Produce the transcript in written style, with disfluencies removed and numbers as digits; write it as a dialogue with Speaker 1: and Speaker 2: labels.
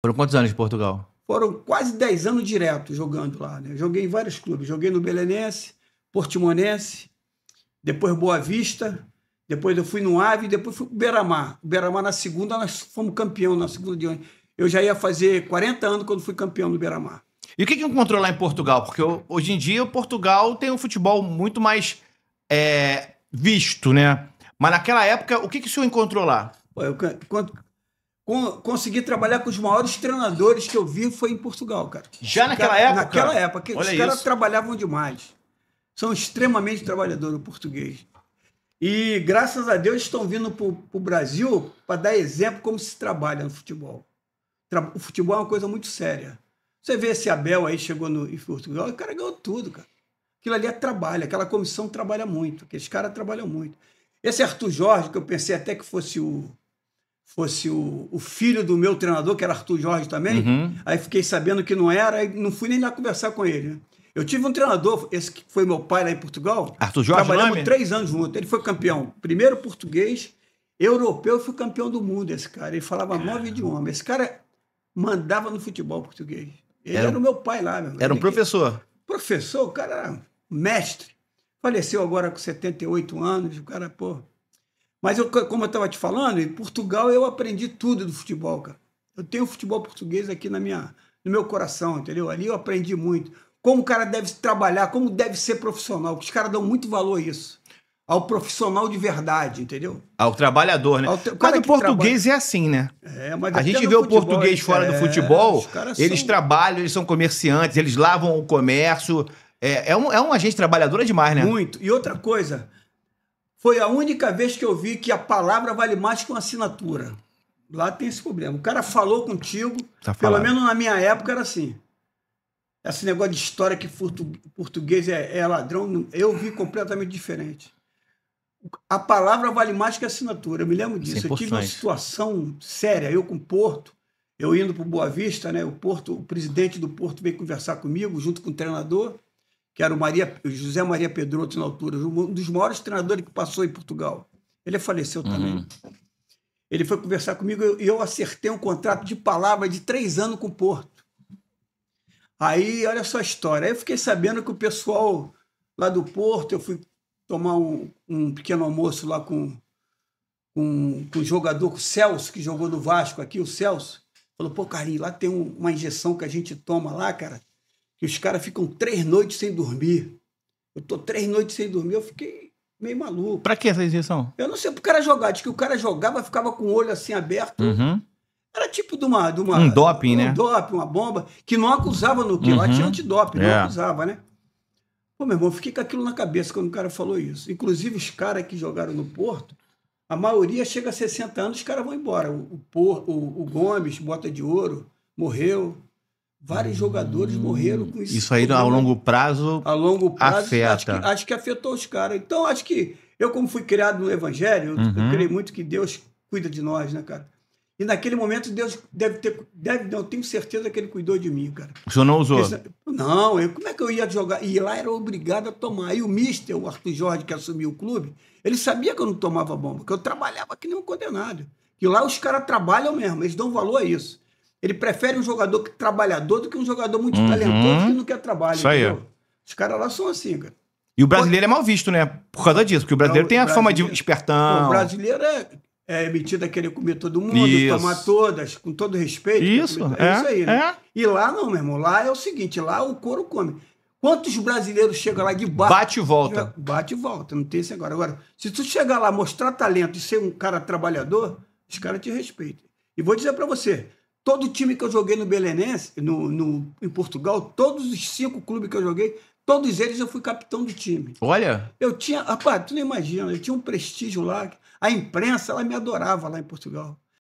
Speaker 1: Foram quantos anos de Portugal?
Speaker 2: Foram quase 10 anos direto jogando lá, né? Joguei em vários clubes. Joguei no Belenense, Portimonense, depois Boa Vista, depois eu fui no Ave, depois fui pro Beira-Mar. O Beira-Mar na segunda, nós fomos campeão na segunda de ano. Eu já ia fazer 40 anos quando fui campeão do Beira-Mar.
Speaker 1: E o que encontrou lá em Portugal? Porque hoje em dia o Portugal tem um futebol muito mais visto, né? Mas naquela época, o que o senhor encontrou lá?
Speaker 2: Eu consegui trabalhar com os maiores treinadores que eu vi foi em Portugal, cara.
Speaker 1: Já naquela época?
Speaker 2: Naquela época.
Speaker 1: Olha
Speaker 2: os caras trabalhavam demais. São extremamente trabalhadores, o português. E, graças a Deus, estão vindo para o Brasil para dar exemplo como se trabalha no futebol. O futebol é uma coisa muito séria. Você vê esse Abel aí, chegou em Portugal, o cara ganhou tudo, cara. Aquilo ali é trabalho, aquela comissão trabalha muito, aqueles caras trabalham muito. Esse Arthur Jorge, que eu pensei até que fosse o filho do meu treinador, que era Arthur Jorge também, aí fiquei sabendo que não era, e não fui nem lá conversar com ele, né? Eu tive um treinador, esse que foi meu pai lá em Portugal.
Speaker 1: Arthur Jorge,
Speaker 2: trabalhamos 3 anos juntos. Ele foi campeão, primeiro português, europeu, e foi campeão do mundo, esse cara. Ele falava 9 idiomas. Esse cara mandava no futebol português. Ele era o meu pai lá, meu irmão.
Speaker 1: Era um professor.
Speaker 2: Professor, o cara era mestre. Faleceu agora com 78 anos, o cara, pô. Mas, como eu estava te falando, em Portugal eu aprendi tudo do futebol, cara. Eu tenho o futebol português aqui no meu coração, entendeu? Ali eu aprendi muito. Como o cara deve trabalhar, como deve ser profissional, porque os caras dão muito valor a isso. Ao profissional de verdade, entendeu?
Speaker 1: Ao trabalhador, né? Mas o português é assim, né?
Speaker 2: Mas
Speaker 1: a gente vê o português fora do futebol, eles trabalham, eles são comerciantes, eles lavam o comércio. É uma gente trabalhadora demais, né?
Speaker 2: Muito. E outra coisa, foi a única vez que eu vi que a palavra vale mais que uma assinatura. Lá tem esse problema. O cara falou contigo, pelo menos na minha época era assim. Esse negócio de história que português é ladrão, eu vi completamente diferente. A palavra vale mais que a assinatura, eu me lembro disso. Eu tive uma situação séria, eu com o Porto, eu indo para o Boa Vista, né? O presidente do Porto veio conversar comigo, junto com o treinador, que era o José Maria Pedroto na altura, um dos maiores treinadores que passou em Portugal. Ele faleceu também. Ele foi conversar comigo e eu acertei um contrato de palavra de 3 anos com o Porto. Aí, olha só a história. Aí eu fiquei sabendo que o pessoal lá do Porto, eu fui tomar um pequeno almoço lá com o jogador, com o Celso, que jogou no Vasco aqui, o Celso. Falou, pô, Carlinhos, lá tem uma injeção que a gente toma lá, cara, que os caras ficam 3 noites sem dormir. Eu tô 3 noites sem dormir, eu fiquei meio maluco.
Speaker 1: Pra que essa injeção?
Speaker 2: Eu não sei, pro cara jogar. Diz que o cara jogava, ficava com o olho assim aberto. Era tipo de uma
Speaker 1: um doping, né?
Speaker 2: Um doping, uma bomba, que não acusava no quê? Lá tinha antidoping, não acusava, né? Pô, meu irmão, fiquei com aquilo na cabeça quando o cara falou isso. Inclusive, os caras que jogaram no Porto, a maioria chega a 60 anos, os caras vão embora. O Gomes, Bota de Ouro, morreu. Vários jogadores morreram com isso.
Speaker 1: Isso aí, ao longo prazo, afeta.
Speaker 2: Acho que afetou os caras. Então, acho que eu, como fui criado no Evangelho, eu creio muito que Deus cuida de nós, né, cara? E naquele momento Deus eu tenho certeza que ele cuidou de mim, cara.
Speaker 1: O senhor não usou?
Speaker 2: Não, como é que eu ia jogar? E lá era obrigado a tomar. E o mister, o Arthur Jorge, que assumiu o clube, ele sabia que eu não tomava bomba, que eu trabalhava que nem um condenado. E lá os caras trabalham mesmo, eles dão valor a isso. Ele prefere um jogador trabalhador do que um jogador muito talentoso que não quer trabalho.
Speaker 1: Isso aí.
Speaker 2: Entendeu? Os caras lá são assim, cara.
Speaker 1: E o brasileiro é mal visto, né? Por causa disso, porque o brasileiro tem a fama de espertão.
Speaker 2: O brasileiro é metido a querer comer todo mundo, tomar todas, com todo respeito.
Speaker 1: Isso,
Speaker 2: é isso aí, né? E lá não, meu irmão. Lá é o seguinte, lá o couro come. Quantos brasileiros chegam lá de baixo?
Speaker 1: Bate e volta.
Speaker 2: Bate e volta, não tem esse agora. Agora, se tu chegar lá, mostrar talento e ser um cara trabalhador, os caras te respeitam. E vou dizer pra você, todo time que eu joguei no Belenense, em Portugal, todos os 5 clubes que eu joguei, todos eles eu fui capitão do time.
Speaker 1: Olha.
Speaker 2: Rapaz, tu não imagina, eu tinha um prestígio lá. A imprensa, ela me adorava lá em Portugal.